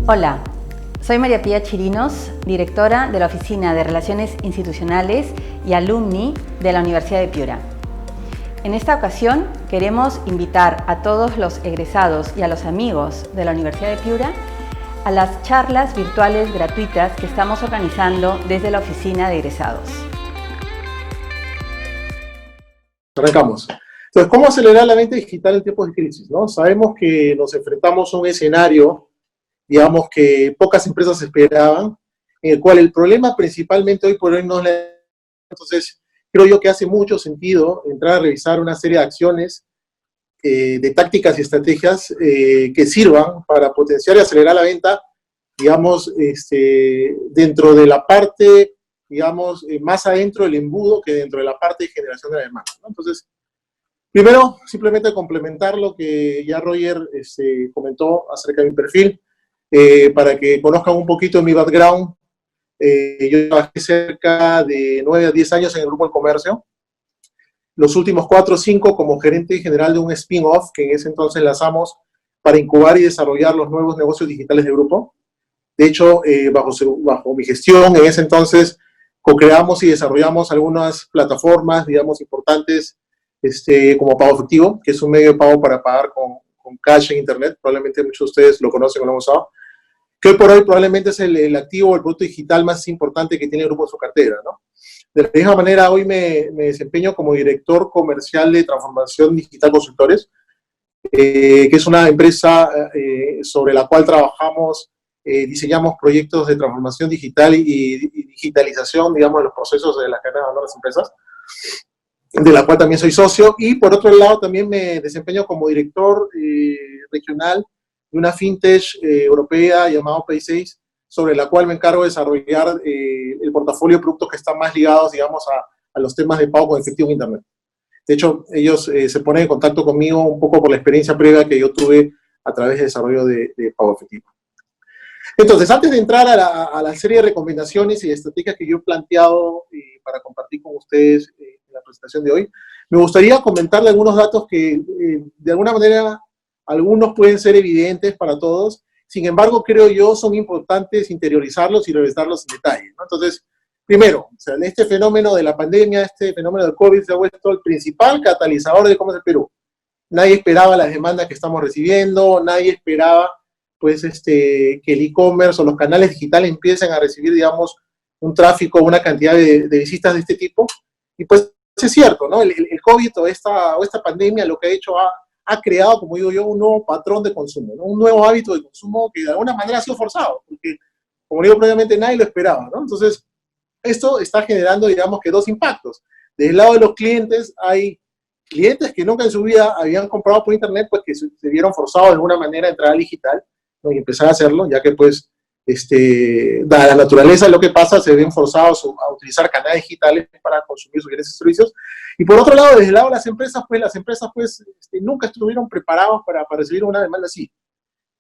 Hola, soy María Pía Chirinos, directora de la Oficina de Relaciones Institucionales y Alumni de la Universidad de Piura. En esta ocasión queremos invitar a todos los egresados y a los amigos de la Universidad de Piura a las charlas virtuales gratuitas que estamos organizando desde la Oficina de Egresados. Arrancamos. Entonces, ¿cómo acelerar la venta digital en tiempos de crisis, ¿no? Sabemos que nos enfrentamos a un escenario, digamos, que pocas empresas esperaban, en el cual el problema principalmente hoy por hoy no es la... Entonces, creo yo que hace mucho sentido entrar a revisar una serie de acciones, de tácticas y estrategias que sirvan para potenciar y acelerar la venta, digamos, dentro de la parte, digamos, más adentro del embudo que dentro de la parte de generación de la demanda, ¿no? Entonces, primero, simplemente complementar lo que ya Roger comentó acerca de mi perfil, para que conozcan un poquito de mi background. Yo trabajé cerca de 9 a 10 años en el Grupo del Comercio, los últimos 4 o 5 como gerente general de un spin-off que en ese entonces lanzamos para incubar y desarrollar los nuevos negocios digitales del grupo. De hecho, bajo mi gestión, en ese entonces, co-creamos y desarrollamos algunas plataformas, digamos, importantes, como Pago Efectivo, que es un medio de pago para pagar con cash en Internet. Probablemente muchos de ustedes lo conocen o lo han usado. Que hoy por hoy probablemente es el activo o el producto digital más importante que tiene el grupo en su cartera, ¿no? De la misma manera, hoy me desempeño como director comercial de Transformación Digital Consultores, que es una empresa sobre la cual trabajamos, diseñamos proyectos de transformación digital y digitalización, digamos, de los procesos de las cadenas de valor de las empresas, de la cual también soy socio. Y por otro lado, también me desempeño como director regional de una fintech europea llamada Pay6, sobre la cual me encargo de desarrollar el portafolio de productos que están más ligados, digamos, a los temas de pago con efectivo en Internet. De hecho, ellos se ponen en contacto conmigo un poco por la experiencia previa que yo tuve a través del desarrollo de pago efectivo. Entonces, antes de entrar a la serie de recomendaciones y estrategias que yo he planteado para compartir con ustedes en la presentación de hoy, me gustaría comentarle algunos datos que, de alguna manera, algunos pueden ser evidentes para todos. Sin embargo, creo yo, son importantes interiorizarlos y revisarlos en detalle, ¿no? Entonces, primero, o sea, este fenómeno de la pandemia, este fenómeno del COVID se ha vuelto el principal catalizador de cómo es el Perú. Nadie esperaba las demandas que estamos recibiendo, nadie esperaba, pues, que el e-commerce o los canales digitales empiecen a recibir, digamos, un tráfico, una cantidad de visitas de este tipo. Y pues es cierto, ¿no? El COVID o esta pandemia lo que ha hecho ha creado, como digo yo, un nuevo patrón de consumo, ¿no? Un nuevo hábito de consumo que de alguna manera ha sido forzado, porque, como digo previamente, nadie lo esperaba, ¿no? Entonces, esto está generando, digamos, que dos impactos. Del lado de los clientes, hay clientes que nunca en su vida habían comprado por Internet, pues que se vieron forzados de alguna manera a entrar al digital, ¿no? Y empezar a hacerlo, ya que, pues, dada la naturaleza de lo que pasa, se ven forzados a utilizar canales digitales para consumir sus bienes y servicios. Y por otro lado, desde el lado de las empresas, nunca estuvieron preparados para recibir una demanda así.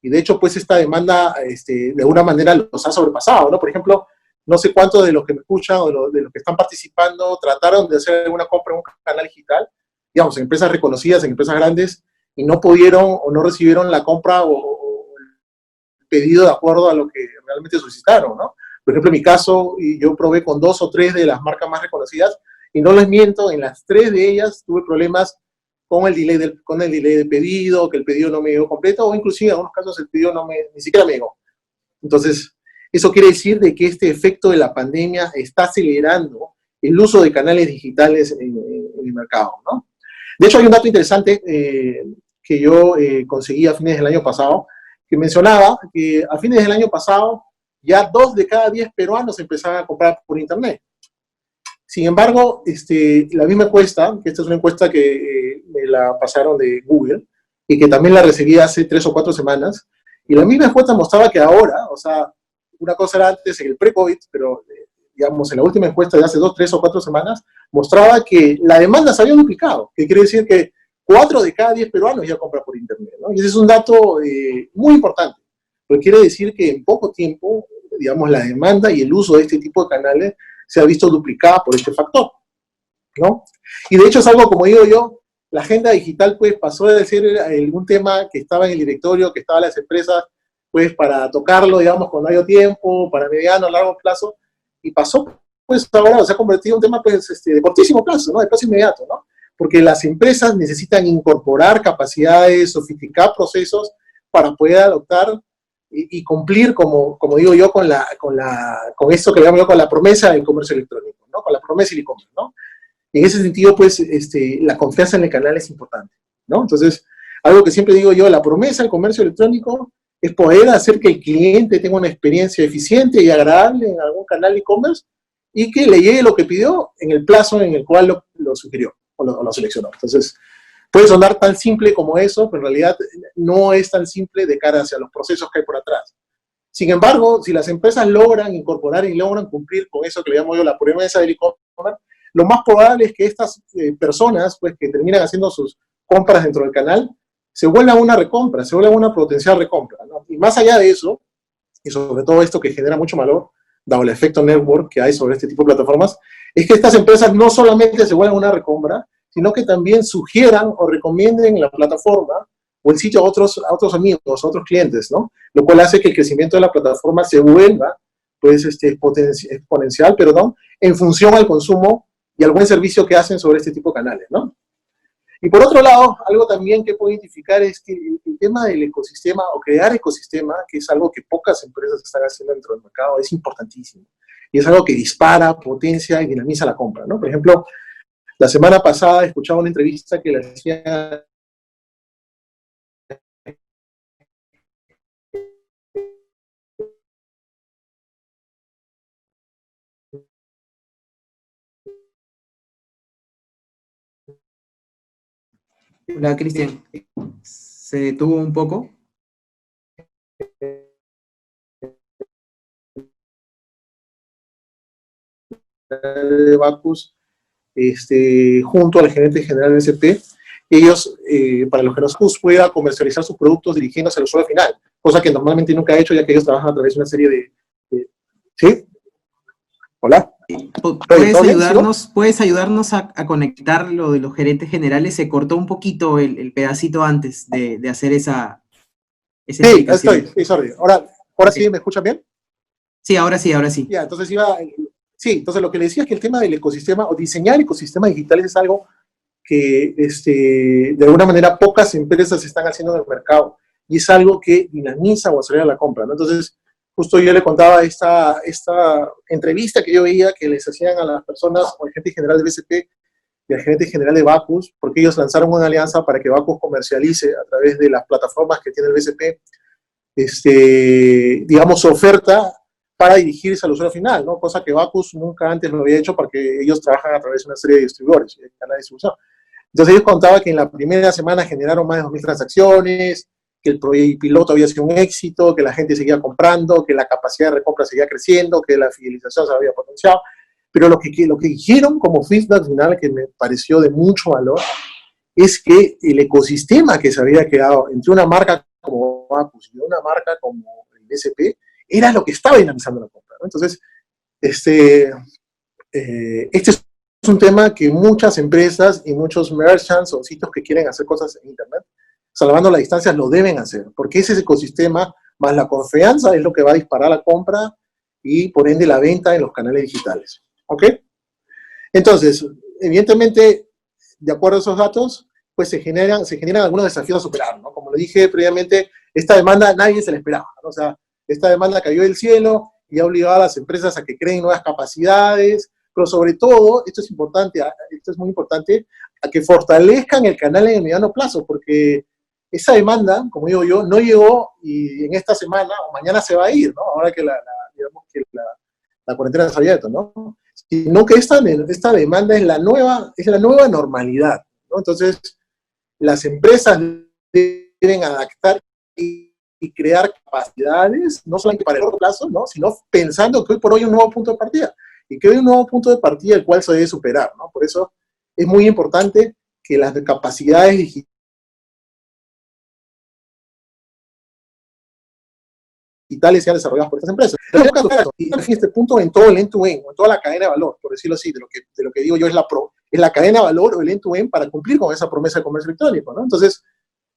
Y de hecho, pues esta demanda, de alguna manera los ha sobrepasado, ¿no? Por ejemplo, no sé cuántos de los que me escuchan o de los que están participando trataron de hacer alguna compra en un canal digital, digamos, en empresas reconocidas, en empresas grandes, y no pudieron o no recibieron la compra o el pedido de acuerdo a lo que realmente solicitaron, ¿no? Por ejemplo, en mi caso, yo probé con 2 o 3 de las marcas más reconocidas, y no les miento, en las 3 de ellas tuve problemas con el delay del pedido, que el pedido no me llegó completo, o inclusive en algunos casos el pedido ni siquiera me llegó. Entonces, eso quiere decir de que este efecto de la pandemia está acelerando el uso de canales digitales en el mercado, ¿no? De hecho, hay un dato interesante que yo conseguí a fines del año pasado, que mencionaba que a fines del año pasado ya 2 de cada 10 peruanos empezaban a comprar por Internet. Sin embargo, la misma encuesta, que esta es una encuesta que me la pasaron de Google y que también la recibí hace 3 o 4 semanas, y la misma encuesta mostraba que ahora, o sea, una cosa era antes en el pre-COVID, pero digamos en la última encuesta de hace 2, 3 o 4 semanas, mostraba que la demanda se había duplicado, que quiere decir que 4 de cada 10 peruanos ya compran por Internet, ¿no? Y ese es un dato muy importante, porque quiere decir que en poco tiempo, digamos, la demanda y el uso de este tipo de canales se ha visto duplicada por este factor, ¿no? Y de hecho es algo, como digo yo, la agenda digital pues pasó de ser un tema que estaba en el directorio, que estaba en las empresas, pues para tocarlo, digamos, cuando haya tiempo, para mediano, largo plazo, y pasó, pues ahora se ha convertido en un tema, pues, de cortísimo plazo, ¿no? De plazo inmediato, ¿no? Porque las empresas necesitan incorporar capacidades, sofisticar procesos para poder adoptar y cumplir, como digo yo, con esto que le llamo yo con la promesa del comercio electrónico, ¿no? Con la promesa del e-commerce, ¿no? En ese sentido, pues, la confianza en el canal es importante, ¿no? Entonces, algo que siempre digo yo, la promesa del comercio electrónico es poder hacer que el cliente tenga una experiencia eficiente y agradable en algún canal de e-commerce y que le llegue lo que pidió en el plazo en el cual lo sugirió o lo seleccionó. Entonces, puede sonar tan simple como eso, pero en realidad no es tan simple de cara hacia los procesos que hay por atrás. Sin embargo, si las empresas logran incorporar y logran cumplir con eso que le llamo yo la promesa del e-commerce, lo más probable es que estas personas, pues, que terminan haciendo sus compras dentro del canal, se vuelvan una recompra, se vuelvan una potencial recompra, ¿no? Y más allá de eso, y sobre todo esto que genera mucho valor, dado el efecto network que hay sobre este tipo de plataformas, es que estas empresas no solamente se vuelvan una recompra, sino que también sugieran o recomienden la plataforma o el sitio a otros amigos, a otros clientes, ¿no? Lo cual hace que el crecimiento de la plataforma se vuelva, pues, exponencial, perdón, en función al consumo y al buen servicio que hacen sobre este tipo de canales, ¿no? Y por otro lado, algo también que puedo identificar es que el tema del ecosistema o crear ecosistema, que es algo que pocas empresas están haciendo dentro del mercado, es importantísimo. Y es algo que dispara, potencia y dinamiza la compra, ¿no? Por ejemplo, la semana pasada escuchaba una entrevista que le hacía Hola, Cristian. Se detuvo un poco. de Bacus, junto al gerente general del SP, ellos, para los que no pueda comercializar sus productos dirigiéndose al usuario final, cosa que normalmente nunca ha hecho, ya que ellos trabajan a través de una serie de ¿sí? Hola. ¿Puedes ayudarnos a conectar lo de los gerentes generales? Se cortó un poquito el pedacito antes de hacer esa explicación. Sí, sorry. Ahora okay. Sí, ¿me escuchan bien? Sí, ahora sí. Ya, entonces entonces lo que le decía es que el tema del ecosistema, o diseñar ecosistemas digitales, es algo que de alguna manera pocas empresas están haciendo en el mercado, y es algo que dinamiza o acelera la compra, ¿no? Entonces, justo yo le contaba esta entrevista que yo veía que les hacían a las personas, o al gerente general de BCP y al gerente general de Bacus, porque ellos lanzaron una alianza para que Bacus comercialice a través de las plataformas que tiene el BCP, digamos, su oferta para dirigirse al usuario final, ¿no? Cosa que Bacus nunca antes lo había hecho, porque ellos trabajan a través de una serie de distribuidores, de canales de distribución. Entonces ellos contaban que en la primera semana generaron más de 2.000 transacciones, que el proyecto piloto había sido un éxito, que la gente seguía comprando, que la capacidad de recompra seguía creciendo, que la fidelización se había potenciado. Pero lo que dijeron como feedback final, que me pareció de mucho valor, es que el ecosistema que se había creado entre una marca como Bacus y una marca como el SP era lo que estaba dinamizando la compra, ¿no? Entonces, este es un tema que muchas empresas y muchos merchants o sitios que quieren hacer cosas en Internet, salvando las distancias, lo deben hacer, porque ese ecosistema más la confianza es lo que va a disparar la compra y por ende la venta en los canales digitales. ¿Ok? Entonces, evidentemente, de acuerdo a esos datos, pues se generan algunos desafíos a superar, ¿no? Como le dije previamente, esta demanda nadie se la esperaba, ¿no? O sea, esta demanda cayó del cielo y ha obligado a las empresas a que creen nuevas capacidades, pero sobre todo, esto es muy importante, a que fortalezcan el canal en el mediano plazo, porque esa demanda, como digo yo, no llegó y en esta semana o mañana se va a ir, ¿no? Ahora que la cuarentena se ha abierto, ¿no? Sino que esta demanda es la nueva normalidad, ¿no? Entonces, las empresas deben adaptar y crear capacidades, no solamente para el corto plazo, ¿no? Sino pensando que hoy por hoy hay un nuevo punto de partida, y que hay un nuevo punto de partida el cual se debe superar, ¿no? Por eso es muy importante que las capacidades digitales sean desarrolladas por estas empresas. Y en este punto, en todo el end-to-end, o en toda la cadena de valor, por decirlo así, de lo que digo yo es la cadena de valor o el end-to-end para cumplir con esa promesa de comercio electrónico, ¿no? Entonces,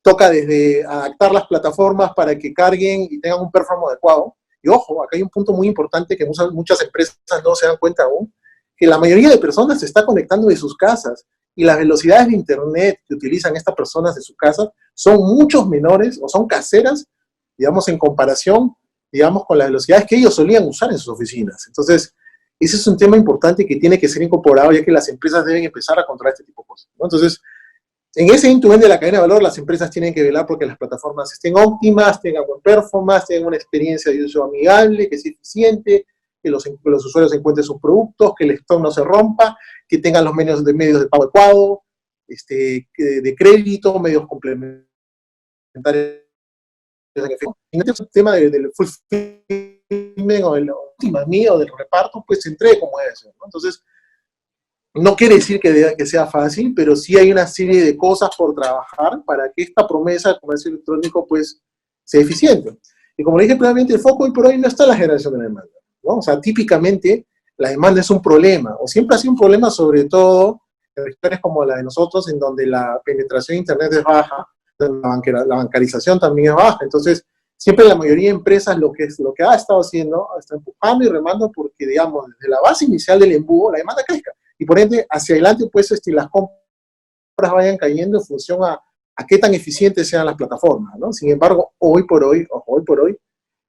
toca desde adaptar las plataformas para que carguen y tengan un performance adecuado. Y ojo, acá hay un punto muy importante que muchas empresas no se dan cuenta aún, que la mayoría de personas se está conectando de sus casas y las velocidades de internet que utilizan estas personas de sus casas son muchos menores o son caseras, digamos, en comparación, digamos, con las velocidades que ellos solían usar en sus oficinas. Entonces, ese es un tema importante que tiene que ser incorporado, ya que las empresas deben empezar a controlar este tipo de cosas, ¿no? Entonces, en ese end-to-end de la cadena de valor, las empresas tienen que velar porque las plataformas estén óptimas, tengan buen performance, tengan una experiencia de uso amigable, que sea eficiente, que los usuarios encuentren sus productos, que el stock no se rompa, que tengan los medios de pago adecuado, de crédito, medios complementarios. En este tema del fulfillment o del optimismo o del reparto, pues se entregue como debe ser, ¿no? Entonces, no quiere decir que sea fácil, pero sí hay una serie de cosas por trabajar para que esta promesa de comercio electrónico pues sea eficiente. Y como le dije previamente, el foco hoy por hoy no está en la generación de la demanda, ¿no? O sea, típicamente la demanda es un problema, o siempre ha sido un problema, sobre todo en regiones como la de nosotros, en donde la penetración de Internet es baja, la bancarización también es baja. Entonces, siempre la mayoría de empresas lo que ha estado haciendo, está empujando y remando porque, digamos, desde la base inicial del embudo, la demanda crezca. Y por ende, hacia adelante, pues, las compras vayan cayendo en función a qué tan eficientes sean las plataformas, ¿no? Sin embargo, hoy por hoy,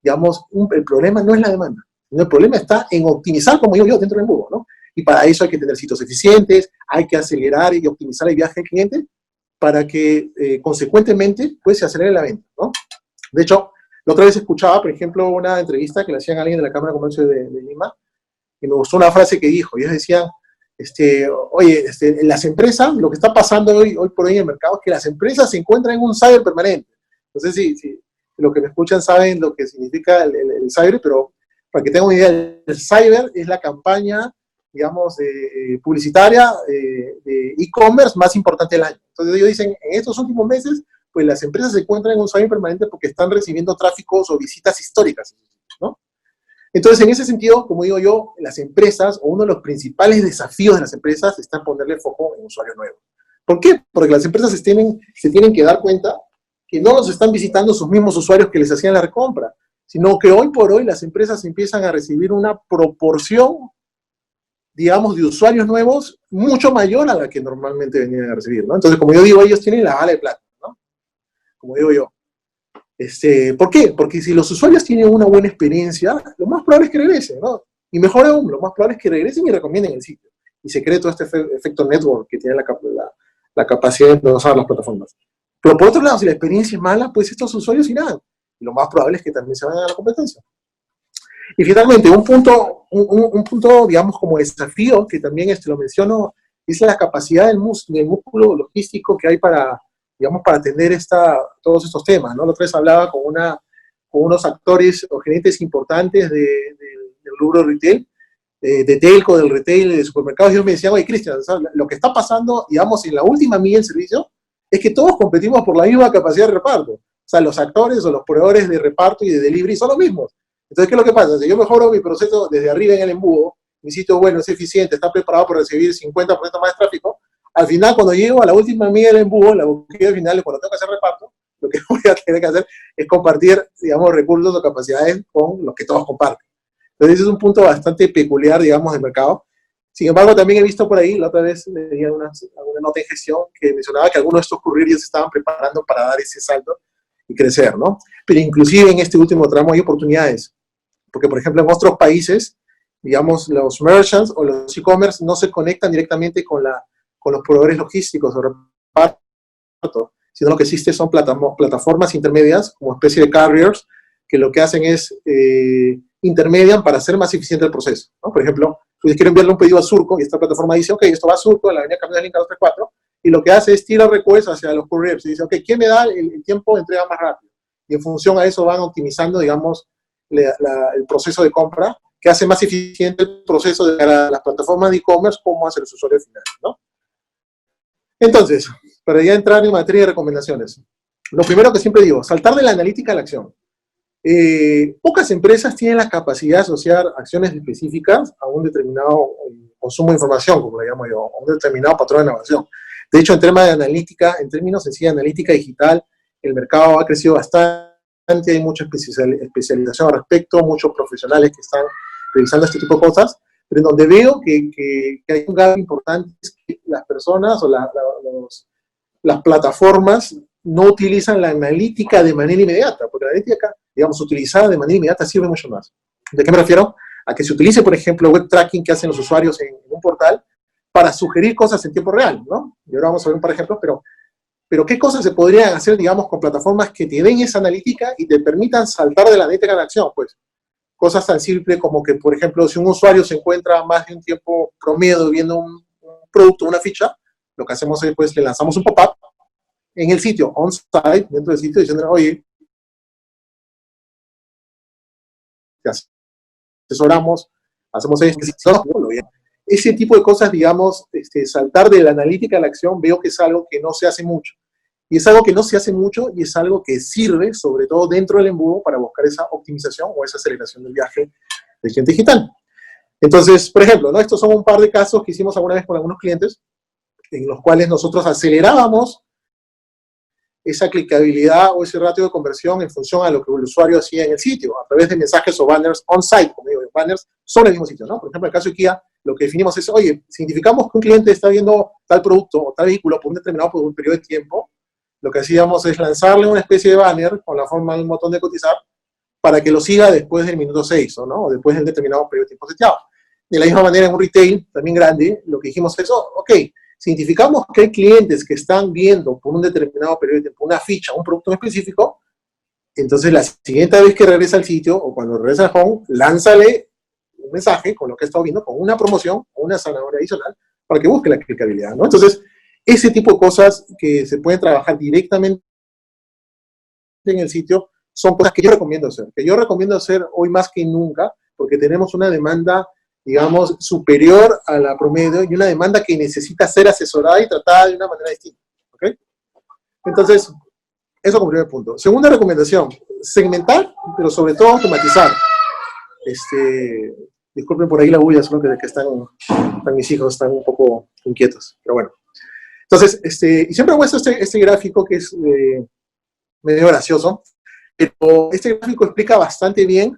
digamos, el problema no es la demanda, sino el problema está en optimizar, como digo yo, dentro del embudo, ¿no? Y para eso hay que tener sitios eficientes, hay que acelerar y optimizar el viaje del cliente para que, consecuentemente, pues, se acelere la venta, ¿no? De hecho, la otra vez escuchaba, por ejemplo, una entrevista que le hacían a alguien de la Cámara de Comercio de Lima, y me gustó una frase que dijo. Ellos decían, oye, las empresas, lo que está pasando hoy por hoy en el mercado es que las empresas se encuentran en un cyber permanente. No sé si los que me escuchan saben lo que significa el cyber, pero para que tengan una idea, el cyber es la campaña, digamos, publicitaria de e-commerce más importante del año. Entonces ellos dicen, en estos últimos meses, pues las empresas se encuentran en un cyber permanente porque están recibiendo tráficos o visitas históricas, ¿no? Entonces, en ese sentido, como digo yo, las empresas, o uno de los principales desafíos de las empresas, está en ponerle foco en usuarios nuevos. ¿Por qué? Porque las empresas se tienen que dar cuenta que no los están visitando sus mismos usuarios que les hacían la recompra, sino que hoy por hoy las empresas empiezan a recibir una proporción, digamos, de usuarios nuevos mucho mayor a la que normalmente venían a recibir, ¿no? Entonces, como yo digo, ellos tienen la bala de plata, ¿no? Como digo yo. ¿Por qué? Porque si los usuarios tienen una buena experiencia, lo más probable es que regresen, ¿no? Y mejor aún, lo más probable es que regresen y recomienden el sitio. Y se cree todo este efecto network que tiene la capacidad de usar las plataformas. Pero por otro lado, si la experiencia es mala, pues estos usuarios irán. Y lo más probable es que también se vayan a la competencia. Y finalmente, un punto, digamos, como desafío, que también lo menciono, es la capacidad del músculo logístico que hay para atender todos estos temas, ¿no? La otra vez hablaba con unos actores o gerentes importantes del rubro retail, de telco, del retail, de supermercados, y ellos me decían, oye, Cristian, lo que está pasando, digamos, en la última milla del servicio, es que todos competimos por la misma capacidad de reparto. O sea, los actores o los proveedores de reparto y de delivery son los mismos. Entonces, ¿qué es lo que pasa? Si yo mejoro mi proceso desde arriba en el embudo, mi sitio bueno, es eficiente, está preparado para recibir 50% más de tráfico, al final, cuando llego a la última milla del embudo, la búsqueda final, cuando tengo que hacer reparto, lo que voy a tener que hacer es compartir, digamos, recursos o capacidades con los que todos comparten. Entonces, ese es un punto bastante peculiar, digamos, del mercado. Sin embargo, también he visto por ahí, la otra vez leí alguna nota en gestión que mencionaba que algunos de estos couriers se estaban preparando para dar ese salto y crecer, ¿no? Pero inclusive en este último tramo hay oportunidades. Porque, por ejemplo, en otros países, digamos, los merchants o los e-commerce no se conectan directamente con los proveedores logísticos o reparto, sino lo que existe son plataformas intermedias, como especie de carriers, que lo que hacen es intermedian para hacer más eficiente el proceso, ¿no? Por ejemplo, si quiero enviarle un pedido a Surco, y esta plataforma dice, ok, esto va a Surco, a la avenida Camino del Inca 234, y lo que hace es tirar requests hacia los couriers, y dice, ok, ¿quién me da el tiempo de entrega más rápido? Y en función a eso van optimizando, digamos, el proceso de compra, que hace más eficiente el proceso de las plataformas de e-commerce como hacia los usuarios finales, ¿no? Entonces, para ya entrar en materia de recomendaciones, lo primero que siempre digo, saltar de la analítica a la acción. Pocas empresas tienen la capacidad de asociar acciones específicas a un determinado consumo de información, como le llamo yo, a un determinado patrón de navegación. De hecho, en términos de analítica, en términos sencillos de analítica digital, el mercado ha crecido bastante, hay mucha especialización al respecto, muchos profesionales que están revisando este tipo de cosas, pero en donde veo que hay un gap importante es que las personas o las plataformas no utilizan la analítica de manera inmediata, porque la analítica, digamos, utilizada de manera inmediata sirve mucho más. ¿De qué me refiero? A que se utilice, por ejemplo, web tracking que hacen los usuarios en un portal para sugerir cosas en tiempo real, ¿no? Y ahora vamos a ver un par de ejemplos, pero ¿qué cosas se podrían hacer, digamos, con plataformas que te den esa analítica y te permitan saltar de la analítica a la acción? Pues cosas tan simples como que, por ejemplo, si un usuario se encuentra más de un tiempo promedio viendo un producto, una ficha, lo que hacemos es, pues, le lanzamos un pop-up en el sitio, on-site, dentro del sitio, diciendo, oye, te asesoramos, hacemos esto, ese tipo de cosas, digamos, saltar de la analítica a la acción, veo que es algo que no se hace mucho. Y es algo que no se hace mucho y es algo que sirve, sobre todo dentro del embudo, para buscar esa optimización o esa aceleración del viaje del cliente digital. Entonces, por ejemplo, ¿no? Estos son un par de casos que hicimos alguna vez con algunos clientes, en los cuales nosotros acelerábamos esa clicabilidad o ese ratio de conversión en función a lo que el usuario hacía en el sitio, a través de mensajes o banners on-site, como digo, banners sobre el mismo sitio, ¿no? Por ejemplo, en el caso de Kia, lo que definimos es, oye, si identificamos que un cliente está viendo tal producto o tal vehículo por un determinado periodo de tiempo, lo que hacíamos es lanzarle una especie de banner con la forma de un botón de cotizar para que lo siga después del minuto 6, ¿no? O después del determinado periodo de tiempo seteado. De la misma manera, en un retail también grande, lo que dijimos es, ok, si identificamos que hay clientes que están viendo por un determinado periodo de tiempo una ficha, un producto en específico, entonces la siguiente vez que regresa al sitio o cuando regresa al home, lánzale un mensaje con lo que ha estado viendo, con una promoción o una zanahoria adicional para que busque la clicabilidad, ¿no? Entonces, ese tipo de cosas que se pueden trabajar directamente en el sitio son cosas que yo recomiendo hacer hoy más que nunca, porque tenemos una demanda, digamos, superior a la promedio y una demanda que necesita ser asesorada y tratada de una manera distinta, ¿ok? Entonces, eso como primer punto. Segunda recomendación, segmentar, pero sobre todo automatizar. Disculpen por ahí la bulla, solo que están mis hijos, están un poco inquietos, pero bueno. Entonces, y siempre muestro este gráfico que es medio gracioso, pero este gráfico explica bastante bien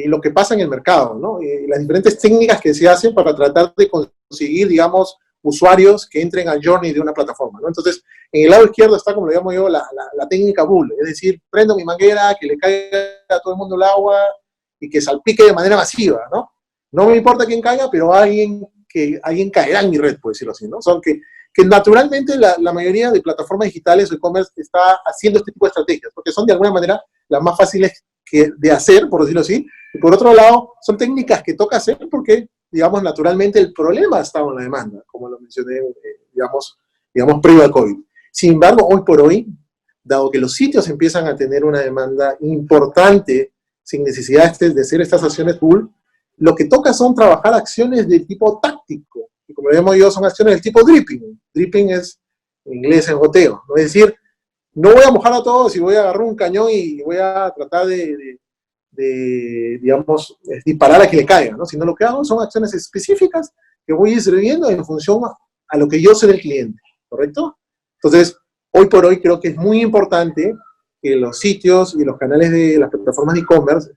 lo que pasa en el mercado, ¿no? Las diferentes técnicas que se hacen para tratar de conseguir, digamos, usuarios que entren al journey de una plataforma, ¿no? Entonces, en el lado izquierdo está, como lo llamo yo, la técnica bull, es decir, prendo mi manguera, que le caiga a todo el mundo el agua y que salpique de manera masiva, ¿no? No me importa quién caiga, pero alguien caerá en mi red, por decirlo así, ¿no? Son que naturalmente la mayoría de plataformas digitales o e-commerce está haciendo este tipo de estrategias, porque son de alguna manera las más fáciles de hacer, por decirlo así, y por otro lado, son técnicas que toca hacer porque, digamos, naturalmente el problema está en la demanda, como lo mencioné, digamos, previo al COVID. Sin embargo, hoy por hoy, dado que los sitios empiezan a tener una demanda importante, sin necesidad de hacer estas acciones full, lo que toca son trabajar acciones de tipo táctico, y como lo llamo yo, son acciones del tipo dripping. Dripping es, en inglés, el goteo, ¿no? Es decir, no voy a mojar a todos y voy a agarrar un cañón y voy a tratar de digamos, disparar a que le caiga, ¿no? Sino lo que hago son acciones específicas que voy a ir sirviendo en función a lo que yo sé del cliente, ¿correcto? Entonces, hoy por hoy creo que es muy importante que los sitios y los canales de las plataformas de e-commerce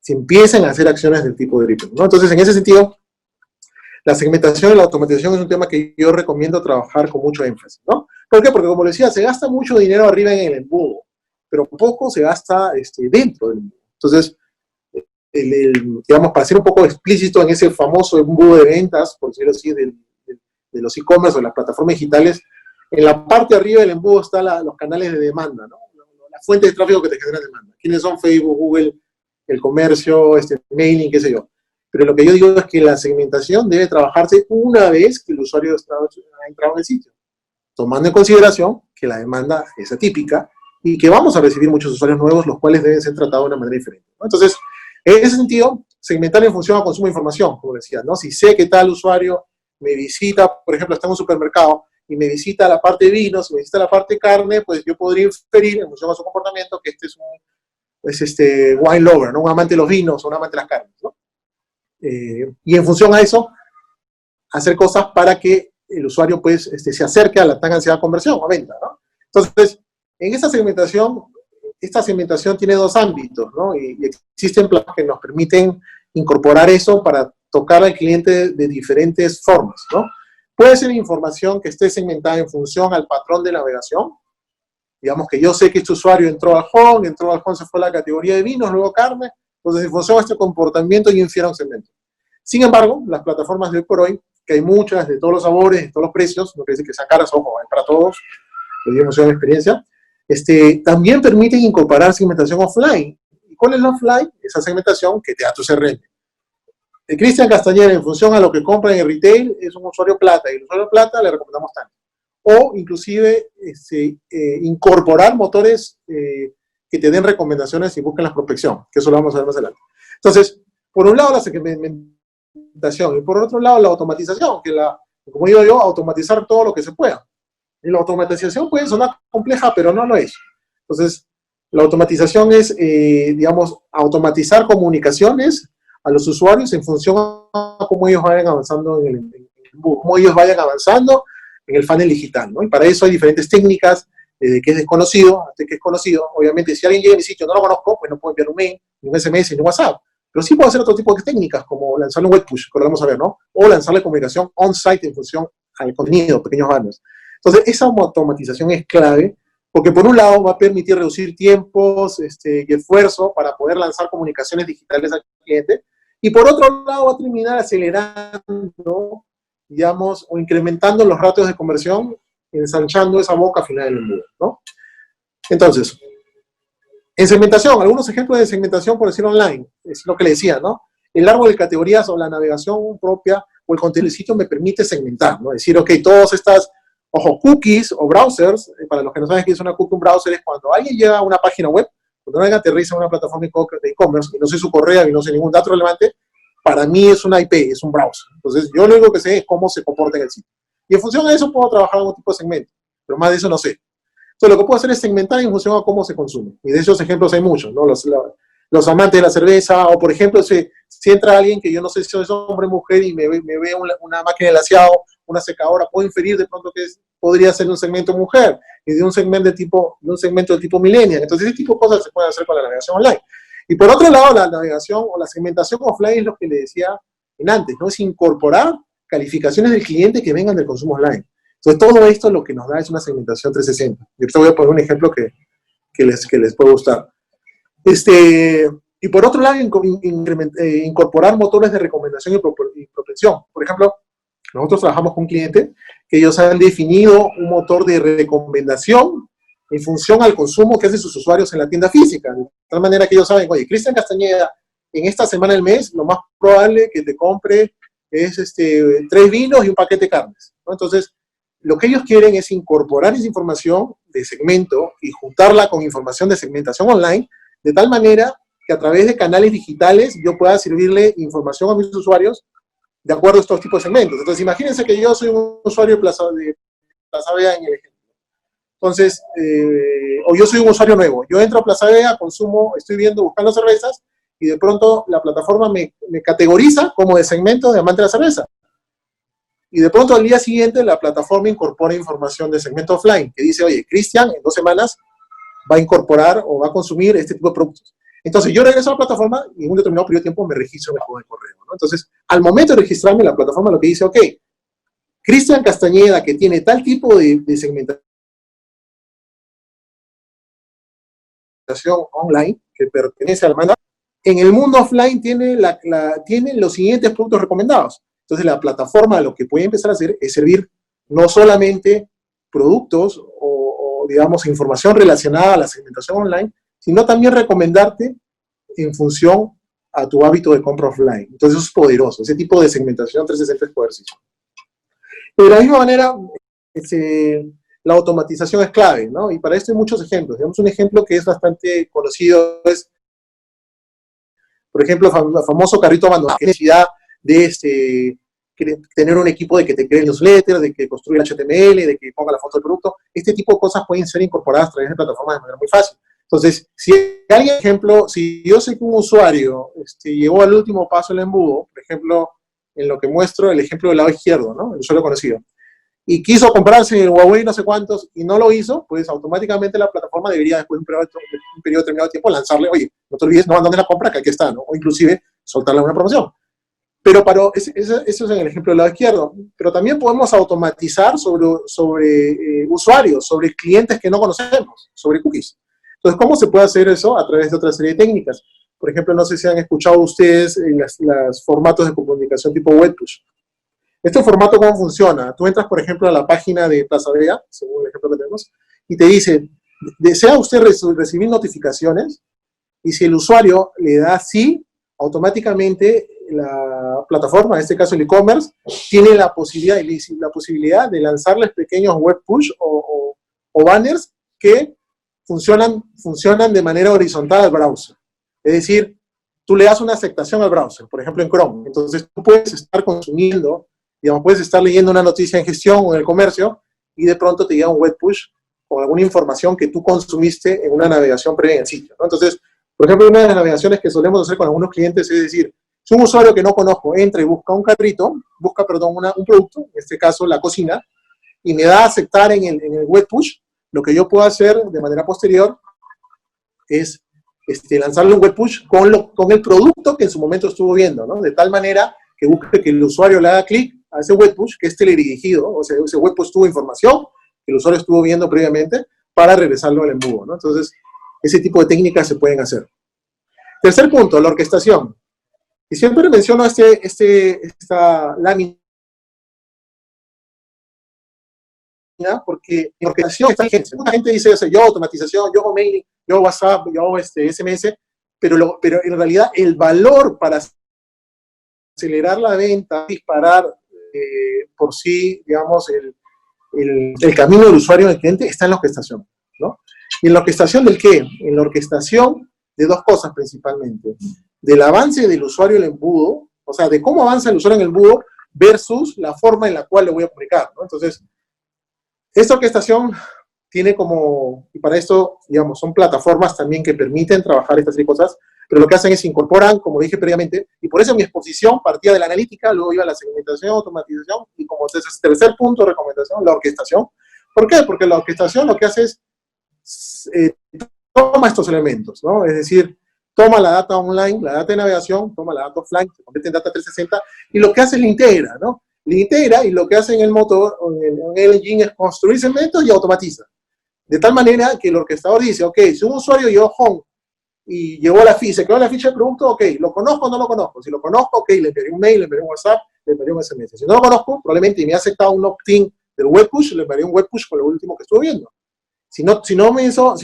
se empiecen a hacer acciones del tipo de dripping, ¿no? Entonces, en ese sentido, la segmentación y la automatización es un tema que yo recomiendo trabajar con mucho énfasis, ¿no? ¿Por qué? Porque, como les decía, se gasta mucho dinero arriba en el embudo, pero poco se gasta dentro del embudo. Entonces, digamos, para ser un poco explícito en ese famoso embudo de ventas, por decirlo así, de los e-commerce o las plataformas digitales, en la parte de arriba del embudo están los canales de demanda, ¿no? La fuente de tráfico que te genera demanda. ¿Quiénes son? Facebook, Google, el comercio, mailing, qué sé yo. Pero lo que yo digo es que la segmentación debe trabajarse una vez que el usuario ha entrado en el sitio, tomando en consideración que la demanda es atípica y que vamos a recibir muchos usuarios nuevos, los cuales deben ser tratados de una manera diferente, ¿no? Entonces, en ese sentido, segmentar en función a consumo de información, como decía, ¿no? Si sé que tal usuario me visita, por ejemplo, está en un supermercado y me visita la parte de vinos, me visita la parte de carne, pues yo podría inferir en función a su comportamiento que es wine lover, ¿no? Un amante de los vinos o un amante de las carnes, ¿no? Y en función a eso, hacer cosas para que el usuario pues, se acerque a la tan ansiada conversión o venta, ¿no? Entonces, En esta segmentación tiene dos ámbitos, ¿no? Y existen planes que nos permiten incorporar eso para tocar al cliente de diferentes formas, ¿no? Puede ser información que esté segmentada en función al patrón de navegación. Digamos que yo sé que este usuario entró al home se fue a la categoría de vinos, luego carne, entonces en función a este comportamiento yo infiero un segmento. Sin embargo, las plataformas de hoy por hoy, que hay muchas, de todos los sabores, de todos los precios, no quiere decir que sean caras, ojo, hay para todos, lo digamos en experiencia, también permiten incorporar segmentación offline. ¿Y cuál es la offline? Esa segmentación que te da tu CRM. Cristian Castañeda, en función a lo que compra en el retail, es un usuario plata, y el usuario plata le recomendamos tanto. O inclusive incorporar motores que te den recomendaciones y busquen la prospección, que eso lo vamos a ver más adelante. Entonces, por un lado la segmentación y por otro lado la automatización, como digo yo, automatizar todo lo que se pueda. Y la automatización puede sonar compleja, pero no lo es. Entonces, la automatización es, digamos, automatizar comunicaciones a los usuarios en función a cómo ellos vayan avanzando en el funnel digital, ¿no? Y para eso hay diferentes técnicas, de que es desconocido hasta que es conocido. Obviamente, si alguien llega a mi sitio y no lo conozco, pues no puedo enviar un mail, ni un SMS, ni un WhatsApp. Pero sí puedo hacer otro tipo de técnicas, como lanzarle un web push, que lo vamos a ver, ¿no? O lanzarle comunicación on-site en función al contenido, pequeños banners. Entonces, esa automatización es clave, porque por un lado va a permitir reducir tiempos y esfuerzo para poder lanzar comunicaciones digitales al cliente, y por otro lado va a terminar acelerando, digamos, o incrementando los ratios de conversión, ensanchando esa boca final del embudo, ¿no? Entonces, en segmentación, algunos ejemplos de segmentación, por decir online, es lo que le decía, ¿no? El árbol de categorías o la navegación propia o el contenido del sitio me permite segmentar, ¿no? Decir, ok, todas estas, ojo, cookies o browsers, para los que no saben qué es una cookie, un browser es cuando alguien llega a una página web, cuando alguien aterriza en una plataforma de e-commerce y no sé su correo y no sé ningún dato relevante, para mí es una IP, es un browser. Entonces, yo lo único que sé es cómo se comporta en el sitio. Y en función de eso puedo trabajar en algún tipo de segmento, pero más de eso no sé. Entonces, lo que puedo hacer es segmentar en función a cómo se consume. Y de esos ejemplos hay muchos, ¿no? Los amantes de la cerveza, o por ejemplo, si entra alguien que yo no sé si es hombre o mujer y me ve una máquina de laseado, una secadora, puedo inferir de pronto que podría ser un segmento mujer y de un segmento de tipo millennial. Entonces, ese tipo de cosas se pueden hacer con la navegación online. Y por otro lado, la navegación o la segmentación offline es lo que le decía antes, ¿no? Es incorporar calificaciones del cliente que vengan del consumo online. Entonces, todo esto lo que nos da es una segmentación 360. Y ahorita voy a poner un ejemplo que les puede gustar. Y por otro lado, incorporar motores de recomendación y prospección. Por ejemplo, nosotros trabajamos con un cliente que ellos han definido un motor de recomendación en función al consumo que hacen sus usuarios en la tienda física. De tal manera que ellos saben, oye, Cristian Castañeda, en esta semana del mes, lo más probable que te compre es 3 vinos y un paquete de carnes, ¿no? Entonces, lo que ellos quieren es incorporar esa información de segmento y juntarla con información de segmentación online, de tal manera que a través de canales digitales yo pueda servirle información a mis usuarios de acuerdo a estos tipos de segmentos. Entonces, imagínense que yo soy un usuario de Plaza Vea en el ejemplo. Entonces, o yo soy un usuario nuevo. Yo entro a Plaza Vea, consumo, estoy buscando cervezas, y de pronto la plataforma me categoriza como de segmento de amante de la cerveza. Y de pronto al día siguiente la plataforma incorpora información de segmento offline, que dice, oye, Cristian, en 2 semanas va a incorporar o va a consumir este tipo de productos. Entonces yo regreso a la plataforma y en un determinado periodo de tiempo me registro en el juego de correo, ¿no? Entonces, al momento de registrarme, la plataforma lo que dice, ok, Cristian Castañeda, que tiene tal tipo de segmentación online, que pertenece al manda, en el mundo offline tiene los siguientes productos recomendados. Entonces la plataforma lo que puede empezar a hacer es servir no solamente productos o digamos, información relacionada a la segmentación online, sino también recomendarte en función a tu hábito de compra offline. Entonces eso es poderoso, ese tipo de segmentación 360 es poderosísimo. De la misma manera, la automatización es clave, ¿no? Y para esto hay muchos ejemplos. Digamos, un ejemplo que es bastante conocido es, por ejemplo, el famoso carrito abandonado, que necesidad de tener un equipo de que te cree newsletter, de que construya HTML, de que ponga la foto del producto. Este tipo de cosas pueden ser incorporadas a través de plataformas de manera muy fácil. Entonces, si alguien, por ejemplo, si yo sé que un usuario llegó al último paso del embudo, por ejemplo, en lo que muestro el ejemplo del lado izquierdo, ¿no? El usuario conocido, y quiso comprarse el Huawei no sé cuántos y no lo hizo, pues automáticamente la plataforma debería después de un periodo determinado de tiempo lanzarle, oye, no te olvides, no abandones la compra, que aquí está, ¿no? O inclusive soltarle una promoción. Pero eso es en el ejemplo del lado izquierdo. Pero también podemos automatizar sobre usuarios, sobre clientes que no conocemos, sobre cookies. Entonces, ¿cómo se puede hacer eso? A través de otra serie de técnicas. Por ejemplo, no sé si han escuchado ustedes los formatos de comunicación tipo web push. Este formato, ¿cómo funciona? Tú entras, por ejemplo, a la página de Plaza Vea, según el ejemplo que tenemos, y te dice, ¿desea usted recibir notificaciones? Y si el usuario le da sí, automáticamente la plataforma, en este caso el e-commerce, tiene la posibilidad de lanzarles pequeños web push o banners que funcionan de manera horizontal al browser. Es decir, tú le das una aceptación al browser, por ejemplo en Chrome. Entonces tú puedes estar consumiendo, digamos, puedes estar leyendo una noticia en gestión o en el comercio y de pronto te llega un web push o alguna información que tú consumiste en una navegación previa en el sitio, ¿no? Entonces, por ejemplo, una de las navegaciones que solemos hacer con algunos clientes es decir, si un usuario que no conozco entra y busca un producto, en este caso la cocina, y me da a aceptar en el web push, lo que yo puedo hacer de manera posterior es lanzarle un web push con el producto que en su momento estuvo viendo, ¿no? De tal manera que busque que el usuario le haga clic a ese web push, que es teledirigido, o sea, ese web push tuvo información que el usuario estuvo viendo previamente para regresarlo al embudo, ¿no? Entonces, ese tipo de técnicas se pueden hacer. Tercer punto, la orquestación. Y siempre menciono esta lámina porque en orquestación está gente. Mucha gente dice, yo automatización, yo hago mailing, yo hago WhatsApp, yo hago SMS, pero en realidad el valor para acelerar la venta, disparar por sí, digamos, el camino del usuario del cliente está en la orquestación, ¿no? ¿Y en la orquestación del qué? En la orquestación de dos cosas principalmente. Del avance del usuario en el embudo, o sea, de cómo avanza el usuario en el embudo versus la forma en la cual le voy a comunicar, ¿no? Entonces, esta orquestación tiene como, y para esto, digamos, son plataformas también que permiten trabajar estas cosas, pero lo que hacen es incorporan, como dije previamente, y por eso mi exposición partía de la analítica, luego iba a la segmentación, automatización, y como tercer punto de recomendación, la orquestación. ¿Por qué? Porque la orquestación lo que hace es toma estos elementos, ¿no? Es decir, toma la data online, la data de navegación, toma la data offline, se convierte en data 360, y lo que hace es la integra, ¿no? La integra, y lo que hace en el motor, en el engine, es construir segmentos y automatiza. De tal manera que el orquestador dice, ok, si un usuario llegó home y llegó a la ficha, se quedó en la ficha del producto, ok, ¿lo conozco o no lo conozco? Si lo conozco, ok, le enviaré un mail, le enviaré un WhatsApp, le enviaré un SMS. Si no lo conozco, probablemente me ha aceptado un opt-in del web push, le enviaré un web push con lo último que estuve viendo. Si no me hizo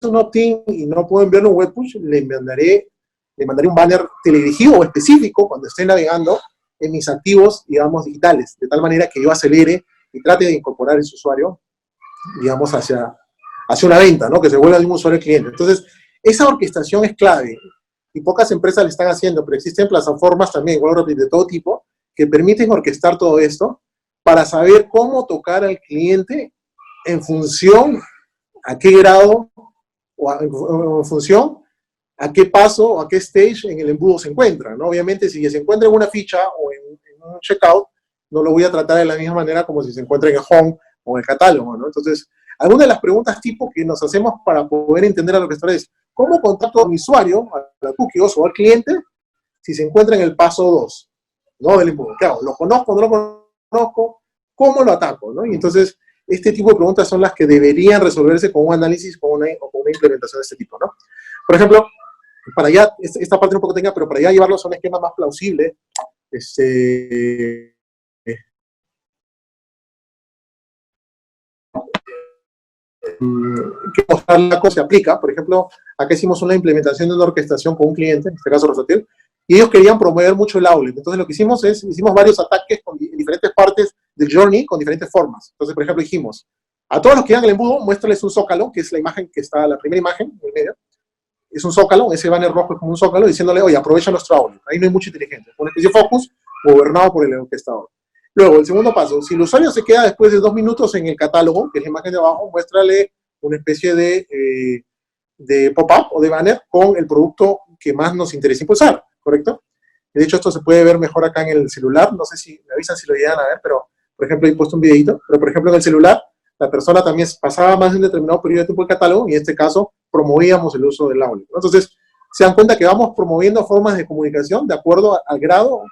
un opt-in y no puedo enviarle un web push, le mandaré un banner teledirigido o específico cuando esté navegando en mis activos, digamos, digitales, de tal manera que yo acelere y trate de incorporar ese usuario, digamos, hacia una venta, ¿no? Que se vuelva de un usuario al cliente. Entonces, esa orquestación es clave y pocas empresas lo están haciendo, pero existen plataformas también, de todo tipo, que permiten orquestar todo esto para saber cómo tocar al cliente en función a qué grado o en función a qué paso o a qué stage en el embudo se encuentra, ¿no? Obviamente, si se encuentra en una ficha o en un checkout, no lo voy a tratar de la misma manera como si se encuentra en el home o en el catálogo, ¿no? Entonces, algunas de las preguntas tipo que nos hacemos para poder entender a lo que está es, ¿cómo contacto a mi usuario, a la cookie o al cliente, si se encuentra en el paso 2, ¿no? Del embudo? Claro, ¿lo conozco o no lo conozco? ¿Cómo lo ataco, no? Y entonces, este tipo de preguntas son las que deberían resolverse con un análisis o con una implementación de este tipo, ¿no? Por ejemplo, para ya, esta parte un poco técnica, pero para ya llevarlos a un esquema más plausible, que mostrar cómo se aplica. Por ejemplo, acá hicimos una implementación de una orquestación con un cliente, en este caso Rosatel, y ellos querían promover mucho el outlet. Entonces lo que hicimos varios ataques en diferentes partes del journey con diferentes formas. Entonces, por ejemplo, dijimos, a todos los que llegan al embudo, muéstrales un zócalo, que es la imagen que está, la primera imagen en el medio. Es un zócalo, ese banner rojo es como un zócalo, diciéndole, oye, aprovecha nuestro outlet. Ahí no hay mucha inteligencia. Una especie de focus gobernado por el orquestador. Luego, el segundo paso, si el usuario se queda después de 2 minutos en el catálogo, que es la imagen de abajo, muéstrale una especie de pop-up o de banner con el producto que más nos interesa impulsar, ¿correcto? De hecho, esto se puede ver mejor acá en el celular, no sé si me avisan si lo llegan a ver, pero por ejemplo, he puesto un videito, pero por ejemplo en el celular, la persona también pasaba más de un determinado periodo de tiempo el catálogo y en este caso promovíamos el uso del audio, ¿no? Entonces, se dan cuenta que vamos promoviendo formas de comunicación de acuerdo al grado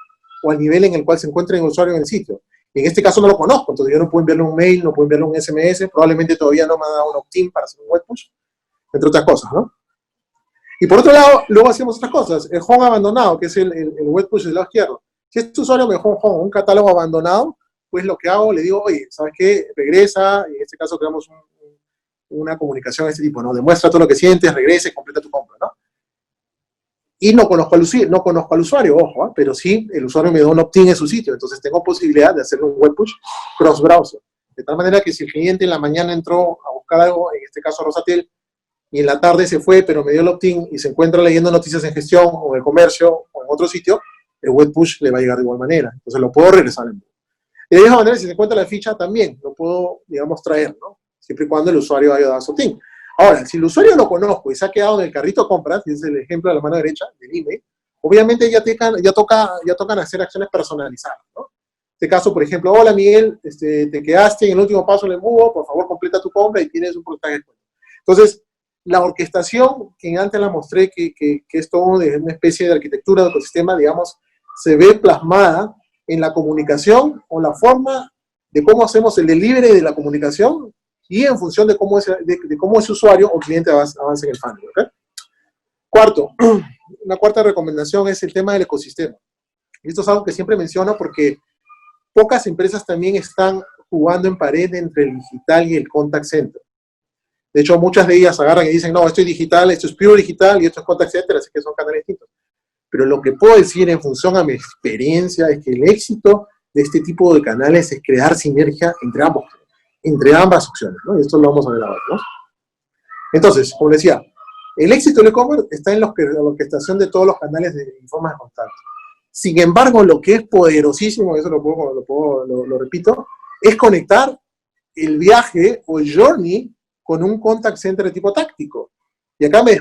o al nivel en el cual se encuentra el usuario en el sitio. Y en este caso no lo conozco, entonces yo no puedo enviarle un mail, no puedo enviarle un SMS, probablemente todavía no me ha dado un opt-in para hacer un web push, entre otras cosas, ¿no? Y por otro lado, luego hacemos otras cosas. El home abandonado, que es el web push del lado izquierdo. Si este usuario me dejó un catálogo abandonado, pues lo que hago, le digo, oye, ¿sabes qué? Regresa, y en este caso creamos una comunicación de este tipo, ¿no? Demuestra todo lo que sientes, regresa y completa tu compra, ¿no? Y no conozco al usuario, ojo, ¿eh? Pero sí, el usuario me da un opt-in en su sitio, entonces tengo posibilidad de hacer un web push cross-browser. De tal manera que si el cliente en la mañana entró a buscar algo, en este caso Rosatel, y en la tarde se fue, pero me dio el opt-in y se encuentra leyendo noticias en gestión o en el comercio o en otro sitio, el web push le va a llegar de igual manera. Entonces lo puedo regresar en vivo. Y de esa manera, si se encuentra la ficha, también lo puedo, digamos, traer, ¿no? Siempre y cuando el usuario haya dado su opt-in. Ahora, si el usuario lo conozco y se ha quedado en el carrito de compras, y es el ejemplo de la mano derecha del email, obviamente ya tocan hacer acciones personalizadas, ¿no? En este caso, por ejemplo, hola Miguel, te quedaste en el último paso del embudo, por favor completa tu compra y tienes un porcentaje de descuento. Entonces, la orquestación, que antes la mostré, que es todo una especie de arquitectura de ecosistema, digamos, se ve plasmada en la comunicación o la forma de cómo hacemos el delivery de la comunicación y en función de cómo ese usuario o cliente avanza en el funnel, ¿okay? Cuarto, una cuarta recomendación es el tema del ecosistema. Y esto es algo que siempre menciono porque pocas empresas también están jugando en pared entre el digital y el contact center. De hecho, muchas de ellas agarran y dicen, no, esto es digital, esto es pure digital y esto es contact center, así que son canales distintos. Pero lo que puedo decir en función a mi experiencia es que el éxito de este tipo de canales es crear sinergia entre ambas opciones, ¿no? Y esto lo vamos a ver ahora, ¿no? Entonces, como decía, el éxito del e-commerce está en la orquestación de todos los canales de formas de contacto. Sin embargo, lo que es poderosísimo, eso lo repito, es conectar el viaje o el journey con un contact center de tipo táctico. Y acá me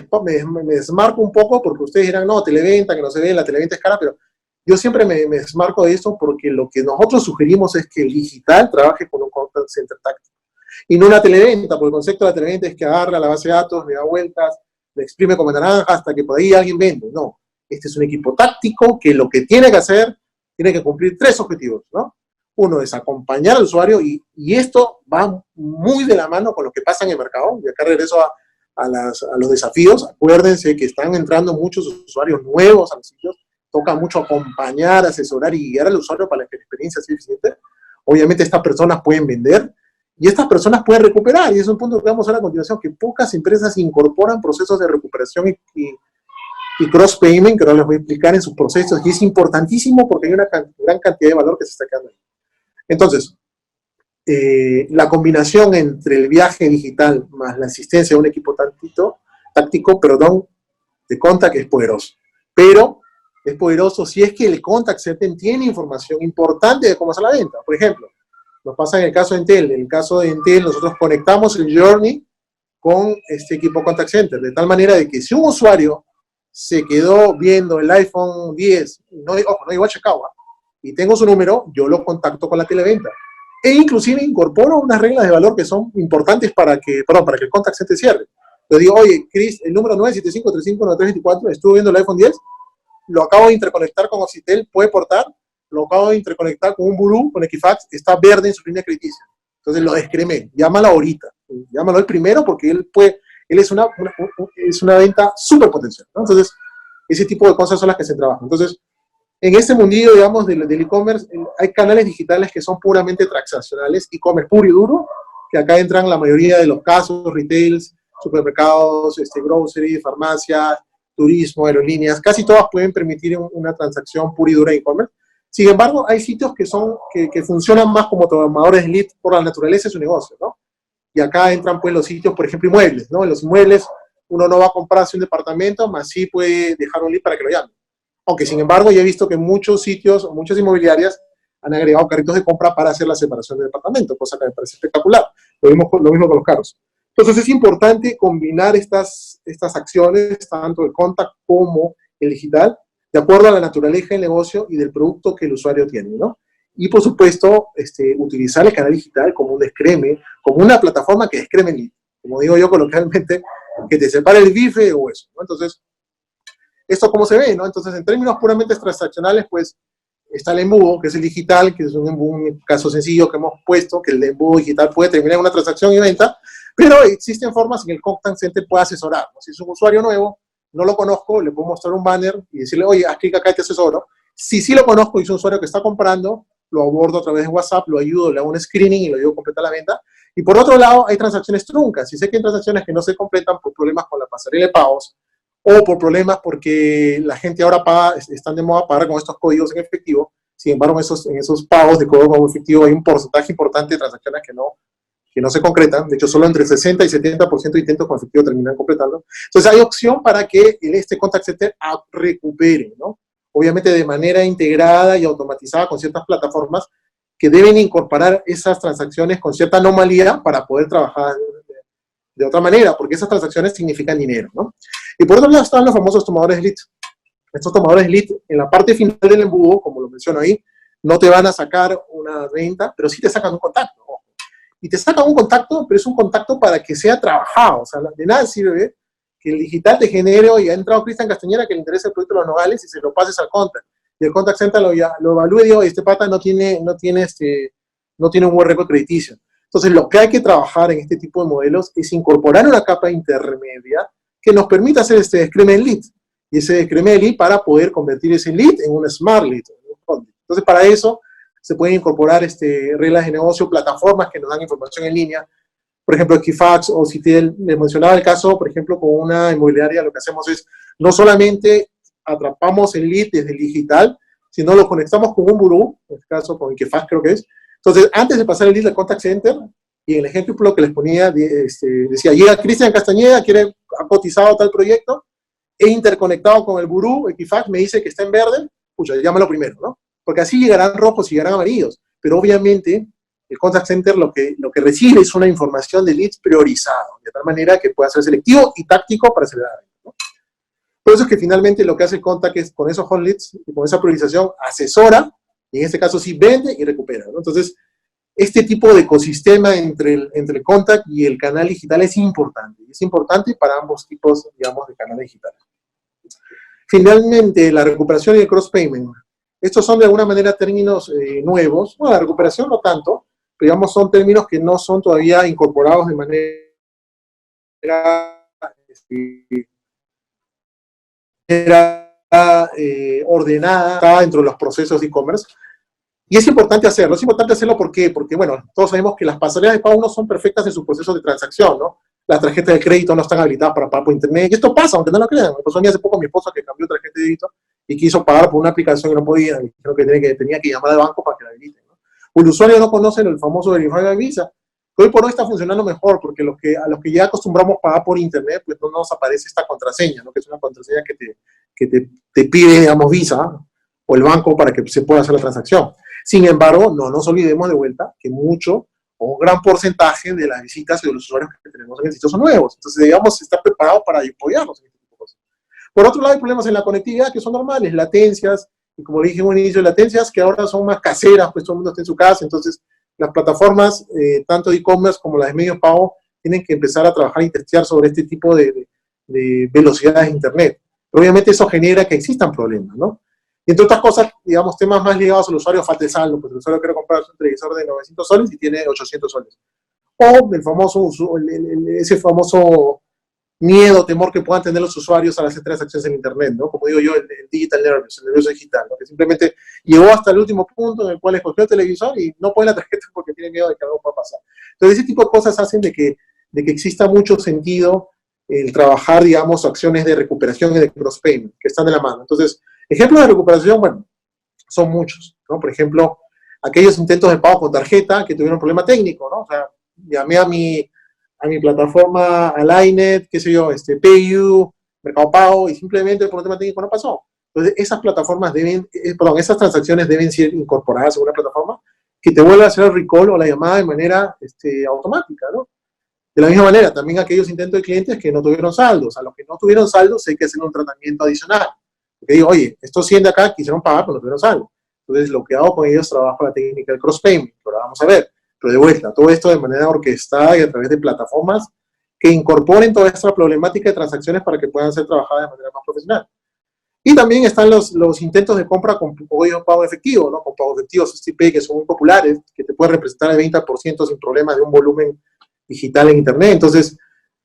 desmarco un poco porque ustedes dirán, no, televenta, que no se ve, la televenta es cara, pero yo siempre me desmarco de eso porque lo que nosotros sugerimos es que el digital trabaje con un contact center táctico. Y no una televenta, porque el concepto de la televenta es que agarra la base de datos, le da vueltas, le exprime como naranja hasta que por ahí alguien vende. No, este es un equipo táctico que lo que tiene que hacer, tiene que cumplir 3 objetivos, ¿no? Uno es acompañar al usuario y esto va muy de la mano con lo que pasa en el mercado. Y acá regreso a los desafíos. Acuérdense que están entrando muchos usuarios nuevos a los sitios. Toca mucho acompañar, asesorar y guiar al usuario para que la experiencia sea eficiente. Obviamente estas personas pueden vender y estas personas pueden recuperar. Y es un punto que vamos a ver a continuación, que pocas empresas incorporan procesos de recuperación y cross-payment, que ahora les voy a explicar en sus procesos. Y es importantísimo porque hay una gran cantidad de valor que se está quedando ahí. Entonces, la combinación entre el viaje digital más la asistencia de un equipo táctico, de contact es poderoso. Pero es poderoso si es que el contact center tiene información importante de cómo hacer la venta. Por ejemplo, nos pasa en el caso de Entel. En el caso de Entel, nosotros conectamos el journey con este equipo contact center, de tal manera de que si un usuario se quedó viendo el iPhone 10, no llegó a checkout, y tengo su número, yo lo contacto con la televenta. E inclusive incorporo unas reglas de valor que son importantes para que el contact center cierre. Le digo, oye, Chris, el número 975-359324, estuve viendo el iPhone 10, lo acabo de interconectar con Occitel, puede portar, lo acabo de interconectar con un Buru, con Equifax, está verde en su línea crediticia. Entonces lo descremé, llámalo ahorita, llámalo el primero porque él es una venta súper potencial, ¿no? Entonces, ese tipo de cosas son las que se trabajan. Entonces, en este mundillo, digamos, del e-commerce, hay canales digitales que son puramente transaccionales, e-commerce puro y duro, que acá entran la mayoría de los casos, retails, supermercados, grocery, farmacias, turismo, aerolíneas, casi todas pueden permitir una transacción pura y dura de e-commerce. Sin embargo, hay sitios que funcionan más como tomadores de lead por la naturaleza de su negocio, ¿no? Y acá entran, pues, los sitios, por ejemplo, inmuebles, ¿no? En los inmuebles, uno no va a comprarse un departamento, más sí puede dejar un lead para que lo llame. Aunque, sin embargo, ya he visto que muchos sitios, muchas inmobiliarias han agregado carritos de compra para hacer la separación de departamento, cosa que me parece espectacular. Lo mismo con los carros. Entonces, es importante combinar estas acciones, tanto el contact como el digital, de acuerdo a la naturaleza del negocio y del producto que el usuario tiene, ¿no? Y por supuesto, utilizar el canal digital como un descreme, como una plataforma que descreme el lead. Como digo yo coloquialmente, que te separe el bife de hueso, ¿no? Entonces, ¿esto cómo se ve, no? Entonces, en términos puramente transaccionales, pues, está el embudo, que es el digital, que es un embudo, un caso sencillo que hemos puesto, que el embudo digital puede terminar en una transacción y venta, pero existen formas en que el contact center puede asesorar, ¿no? Si es un usuario nuevo, no lo conozco, le puedo mostrar un banner y decirle, oye, haz clic acá y te asesoro. Si sí lo conozco y es un usuario que está comprando, lo abordo a través de WhatsApp, lo ayudo, le hago un screening y lo ayudo a completar la venta. Y por otro lado, hay transacciones truncas. Si sé que hay transacciones que no se completan por problemas con la pasarela de pagos o por problemas porque la gente ahora paga, están de moda pagar con estos códigos en efectivo. Sin embargo, en esos pagos de código en efectivo hay un porcentaje importante de transacciones que no se concretan. De hecho, solo entre 60 y 70% de intentos con efectivo terminan completando. Entonces, hay opción para que este contact center recupere, ¿no? Obviamente de manera integrada y automatizada con ciertas plataformas que deben incorporar esas transacciones con cierta anomalía para poder trabajar de otra manera, porque esas transacciones significan dinero, ¿no? Y por otro lado están los famosos tomadores de leads. Estos tomadores de leads, en la parte final del embudo, como lo menciono ahí, no te van a sacar una venta, pero sí te sacan un contacto. Y te sacan un contacto, pero es un contacto para que sea trabajado. O sea, de nada sirve que el digital te genere, y ha entrado Cristian Castañeda, que le interesa el proyecto de los Nogales, y se lo pases al contact. Y el contact center lo evalúe y digo, este pata no tiene un buen récord crediticio. Entonces, lo que hay que trabajar en este tipo de modelos es incorporar una capa intermedia que nos permita hacer este descreme lead. Y ese descreme lead para poder convertir ese lead en un smart lead. Entonces, para eso se pueden incorporar reglas de negocio, plataformas que nos dan información en línea. Por ejemplo, Equifax o Citel, les mencionaba el caso, por ejemplo, con una inmobiliaria, lo que hacemos es, no solamente atrapamos el lead desde el digital, sino lo conectamos con un buró, en este caso con Equifax creo que es. Entonces, antes de pasar el lead al contact center, y en el ejemplo que les ponía, decía, llega Cristian Castañeda, ha cotizado tal proyecto, he interconectado con el buró, Equifax me dice que está en verde, pucha, llámalo primero, ¿no? Porque así llegarán rojos y llegarán amarillos, pero obviamente el contact center lo que recibe es una información de leads priorizado, de tal manera que pueda ser selectivo y táctico para acelerar, ¿no? Por eso es que finalmente lo que hace el contact es, con esos hot leads y con esa priorización, asesora, y en este caso sí vende y recupera, ¿no? Entonces, este tipo de ecosistema entre el contact y el canal digital es importante para ambos tipos, digamos, de canales digitales. Finalmente, la recuperación y el cross-payment. Estos son de alguna manera términos nuevos. Bueno, la recuperación no tanto, pero digamos son términos que no son todavía incorporados de manera ordenada, está dentro de los procesos de e-commerce. Y es importante hacerlo. ¿Por qué? Porque, bueno, todos sabemos que las pasarelas de pago no son perfectas en sus procesos de transacción, ¿no? Las tarjetas de crédito no están habilitadas para pagar por internet. Y esto pasa, aunque no lo crean. Me pasó a mí hace poco a mi esposa que cambió tarjeta de débito y quiso pagar por una aplicación y no podía. Creo que tenía que llamar al banco para que la habiliten, ¿no? O el usuario no conoce el famoso Verify by Visa, que hoy por hoy está funcionando mejor, porque a los que ya acostumbramos pagar por internet, pues no nos aparece esta contraseña, ¿no? Que es una contraseña que te pide, digamos, Visa o el banco para que se pueda hacer la transacción. Sin embargo, no nos olvidemos de vuelta que mucho o un gran porcentaje de las visitas y de los usuarios que tenemos en el sitio son nuevos. Entonces, debemos estar preparados para apoyarnos en este tipo de cosas. Por otro lado, hay problemas en la conectividad que son normales, latencias, y como dije en un inicio, latencias que ahora son más caseras, pues todo el mundo está en su casa. Entonces, las plataformas, tanto de e-commerce como las de medio pago, tienen que empezar a trabajar y testear sobre este tipo de velocidades de internet. Pero obviamente eso genera que existan problemas, ¿no? Y entre otras cosas, digamos, temas más ligados al usuario, falta el saldo, pues el usuario quiere comprar un televisor de 900 soles y tiene 800 soles. O ese famoso miedo, temor que puedan tener los usuarios al hacer transacciones en internet, ¿no? Como digo yo, el digital nervous, el nervioso digital, ¿no? Que simplemente llegó hasta el último punto en el cual escogió el televisor y no pone la tarjeta porque tiene miedo de que algo pueda pasar. Entonces, ese tipo de cosas hacen de que exista mucho sentido el trabajar, digamos, acciones de recuperación y de cross-payment, que están de la mano. Entonces, ejemplos de recuperación, bueno, son muchos, ¿no? Por ejemplo, aquellos intentos de pago con tarjeta que tuvieron un problema técnico, ¿no? O sea, llamé a mi plataforma, a Linet, qué sé yo, PayU, Mercado Pago, y simplemente por un tema técnico no pasó. Entonces, esas plataformas esas transacciones deben ser incorporadas en una plataforma que te vuelva a hacer el recall o la llamada de manera automática, ¿no? De la misma manera, también aquellos intentos de clientes que no tuvieron saldos. A los que no tuvieron saldos hay que hacer un tratamiento adicional. Porque digo, oye, estos 100 de acá quisieron pagar, pero no tuvieron saldo. Entonces, lo que hago con ellos, trabajo la técnica del cross-payment, que ahora vamos a ver. Pero de vuelta, todo esto de manera orquestada y a través de plataformas que incorporen toda esta problemática de transacciones para que puedan ser trabajadas de manera más profesional. Y también están los intentos de compra con código de pago efectivo, ¿no? Con pago efectivo, STP, que son muy populares, que te pueden representar el 20% sin problemas de un volumen digital en Internet. Entonces,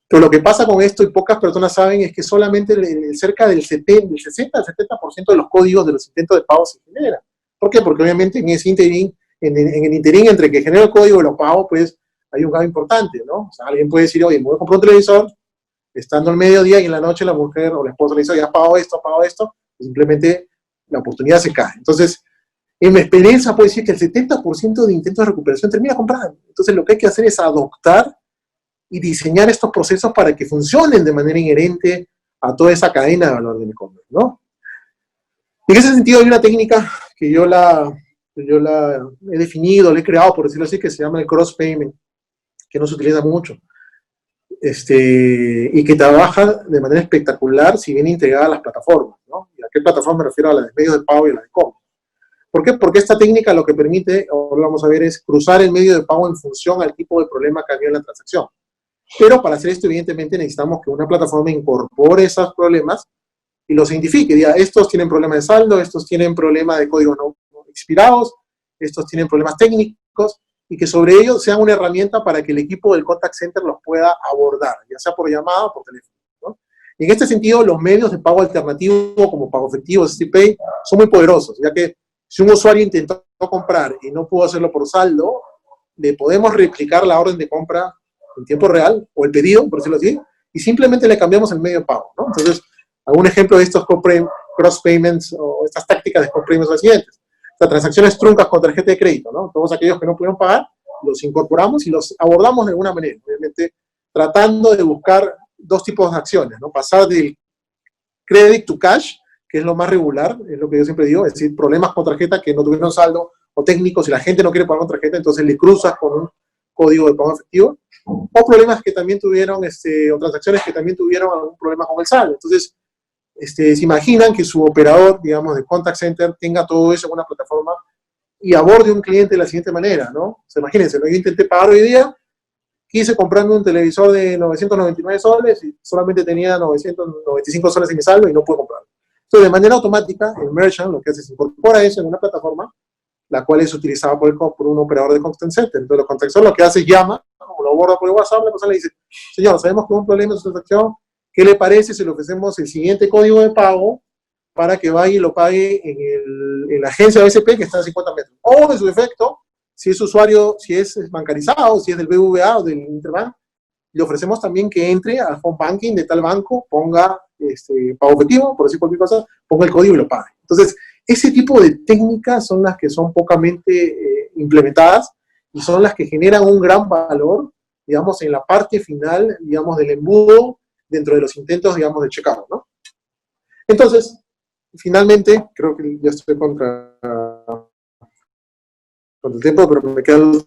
pero lo que pasa con esto, y pocas personas saben, es que solamente cerca del 60 al 70% de los códigos de los intentos de pago se generan. ¿Por qué? Porque obviamente en ese interín, en el interín entre que genera el código y lo pago, pues hay un gap importante, ¿no? O sea, alguien puede decir, oye, me voy a comprar un televisor, estando al mediodía y en la noche la mujer o la esposa le dice, ya has pagado esto, y simplemente la oportunidad se cae. Entonces, en mi experiencia puedo decir que el 70% de intentos de recuperación termina comprando. Entonces, lo que hay que hacer es adoptar y diseñar estos procesos para que funcionen de manera inherente a toda esa cadena de valor del e-commerce, ¿no? En ese sentido, hay una técnica que yo la he definido, la he creado, por decirlo así, que se llama el cross-payment, que no se utiliza mucho, y que trabaja de manera espectacular si viene integrada a las plataformas, ¿no? ¿Y a qué plataforma me refiero? A las de medios de pago y a las de e-commerce. ¿Por qué? Porque esta técnica lo que permite, ahora vamos a ver, es cruzar el medio de pago en función al tipo de problema que había en la transacción. Pero para hacer esto, evidentemente, necesitamos que una plataforma incorpore esos problemas y los identifique. Diga, estos tienen problemas de saldo, estos tienen problemas de códigos no expirados, estos tienen problemas técnicos, y que sobre ellos sean una herramienta para que el equipo del contact center los pueda abordar, ya sea por llamada o por teléfono, ¿no? Y en este sentido, los medios de pago alternativo, como pago efectivo, STPay, son muy poderosos, ya que si un usuario intentó comprar y no pudo hacerlo por saldo, le podemos replicar la orden de compra en tiempo real, o el pedido, por decirlo así, y simplemente le cambiamos el medio de pago, ¿no? Entonces, algún ejemplo de estos cross-payments o estas tácticas de cross-payments son las siguientes. Las transacciones truncas con tarjeta de crédito, ¿no? Todos aquellos que no pudieron pagar, los incorporamos y los abordamos de alguna manera, obviamente tratando de buscar dos tipos de acciones, ¿no? Pasar del credit to cash, que es lo más regular, es lo que yo siempre digo, es decir, problemas con tarjeta que no tuvieron saldo, o técnicos, si la gente no quiere pagar con tarjeta, entonces le cruzas con un código de pago efectivo, o problemas que también tuvieron, o transacciones que también tuvieron algún problema con el saldo. Entonces, se imaginan que su operador, digamos, de contact center tenga todo eso en una plataforma y aborde un cliente de la siguiente manera, ¿no? O sea, imagínense, ¿no? Yo intenté pagar hoy día, quise comprarme un televisor de 999 soles y solamente tenía 995 soles en mi saldo y no pude comprarlo. Entonces, de manera automática, el merchant lo que hace es incorpora eso en una plataforma, la cual es utilizada por un operador de contact center. Entonces, el contact center lo que hace es llama, como lo aborda por el WhatsApp, la persona le dice, señor, sabemos que hay un problema en su transacción, ¿qué le parece si le ofrecemos el siguiente código de pago para que vaya y lo pague en la agencia BCP que está a 50 metros? O, de su defecto, si es usuario, si es bancarizado, si es del BBVA o del Interbank, le ofrecemos también que entre al home banking de tal banco, ponga pago efectivo, por decir cualquier cosa, ponga el código y lo pague. Entonces, ese tipo de técnicas son las que son pocamente implementadas y son las que generan un gran valor, digamos, en la parte final, digamos, del embudo dentro de los intentos, digamos, de checkout, ¿no? Entonces, finalmente, creo que ya estoy contra el tiempo, pero me quedo...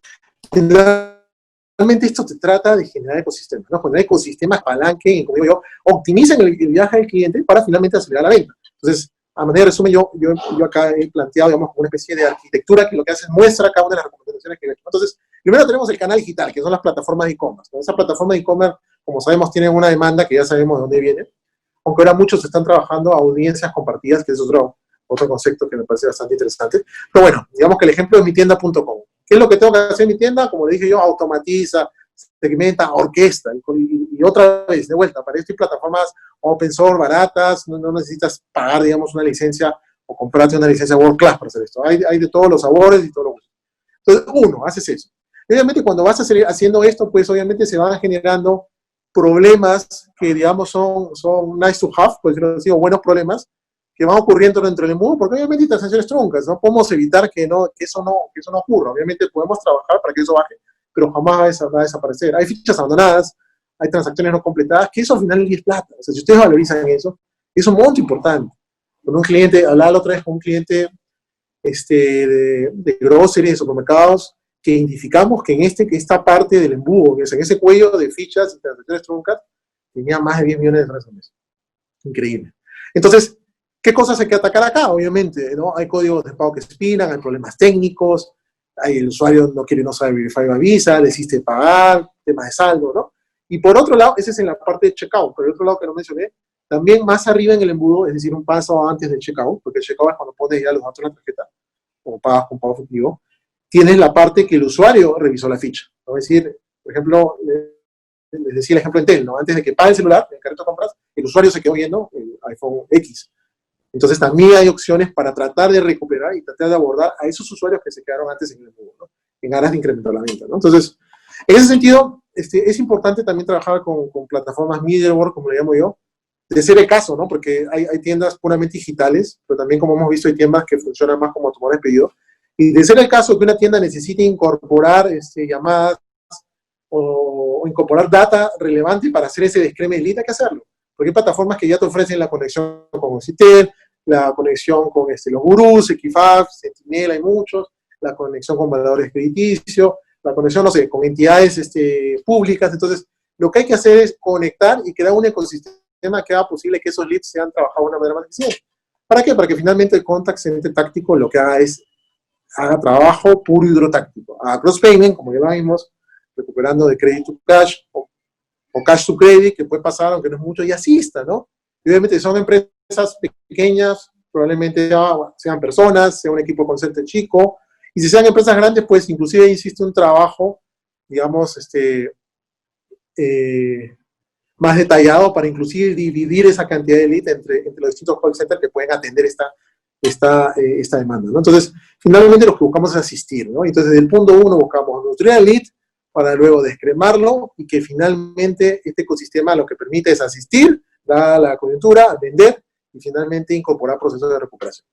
Realmente esto se trata de generar ecosistemas, ¿no? Generar ecosistemas palanque, como digo yo, optimicen el viaje del cliente para finalmente acelerar la venta. Entonces, a manera de resumen, yo acá he planteado, digamos, una especie de arquitectura que lo que hace es muestra cada una de las recomendaciones que he hecho. Entonces, primero tenemos el canal digital, que son las plataformas de e-commerce, ¿no? Esa plataforma de e-commerce, como sabemos, tiene una demanda que ya sabemos de dónde viene, aunque ahora muchos están trabajando a audiencias compartidas, que es otro concepto que me parece bastante interesante. Pero bueno, digamos que el ejemplo es mitienda.com. ¿Qué es lo que tengo que hacer en mi tienda? Como le dije yo, automatiza, segmenta, orquesta. Y otra vez, de vuelta, para esto hay plataformas open source, baratas, no necesitas pagar, digamos, una licencia o comprarte una licencia World Class para hacer esto. Hay de todos los sabores y todos los gustos. Entonces, haces eso. Y obviamente, cuando vas haciendo esto, pues obviamente se van generando problemas que, digamos, son nice to have, por decirlo así, o buenos problemas, que van ocurriendo dentro del embudo, porque obviamente hay transacciones truncas, no podemos evitar que eso no ocurra. Obviamente podemos trabajar para que eso baje, pero jamás va a desaparecer. Hay fichas abandonadas, hay transacciones no completadas, que eso al final es plata. O sea, si ustedes valorizan eso, es un monto importante. Con un cliente, hablaba la otra vez con un cliente de groceries, de supermercados, que identificamos que que esta parte del embudo, en ese cuello de fichas y transacciones truncas, tenía más de 10 millones de dólares al mes. Increíble. Entonces, ¿Qué cosas hay que atacar acá? Obviamente, ¿no? Hay códigos de pago que expiran, hay problemas técnicos, el usuario no quiere, no sabe Verify by Visa, desiste de pagar, temas de saldo, ¿no? Y por otro lado, ese es en la parte de checkout, pero el otro lado que no mencioné, también más arriba en el embudo, es decir, un paso antes del checkout, porque el checkout es cuando pones ya los datos en la tarjeta, o pagas con pago efectivo, tienes la parte que el usuario revisó la ficha, ¿no? Es decir, por ejemplo, les decía el ejemplo en Tel, ¿no? Antes de que pague el celular, en el carrito de compras, el usuario se quedó viendo el iPhone X. Entonces también hay opciones para tratar de recuperar y tratar de abordar a esos usuarios que se quedaron antes en el embudo, ¿no? En aras de incrementar la venta, ¿no? Entonces, en ese sentido, es importante también trabajar con plataformas middleware, como le llamo yo, de ser el caso, ¿no? Porque hay tiendas puramente digitales, pero también, como hemos visto, hay tiendas que funcionan más como tomadores de pedido. Y de ser el caso que una tienda necesite incorporar llamadas o incorporar data relevante para hacer ese descreme de lead, hay que hacerlo. Porque hay plataformas que ya te ofrecen la conexión con Citel, la conexión con los gurús, Equifax, Sentinel, hay muchos, la conexión con validadores crediticios, la conexión, no sé, con entidades públicas. Entonces, lo que hay que hacer es conectar y crear un ecosistema que haga posible que esos leads sean trabajados de una manera más eficiente. ¿Para qué? Para que finalmente el contact center táctico lo que haga trabajo puro hidrotáctico. A cross payment, como ya lo vimos, recuperando de credit to cash o cash to credit, que puede pasar, aunque no es mucho, y asista, ¿no? Y obviamente son empresas pequeñas, probablemente sean personas, sea un equipo con center chico, y si sean empresas grandes, pues inclusive existe un trabajo, digamos, más detallado para inclusive dividir esa cantidad de lead entre los distintos call centers que pueden atender esta demanda, ¿no? Entonces, finalmente lo que buscamos es asistir, ¿no? Entonces, desde el punto 1 buscamos nutrir el lead para luego descremarlo y que finalmente este ecosistema lo que permite es asistir, dada la coyuntura, vender y finalmente incorporar procesos de recuperación.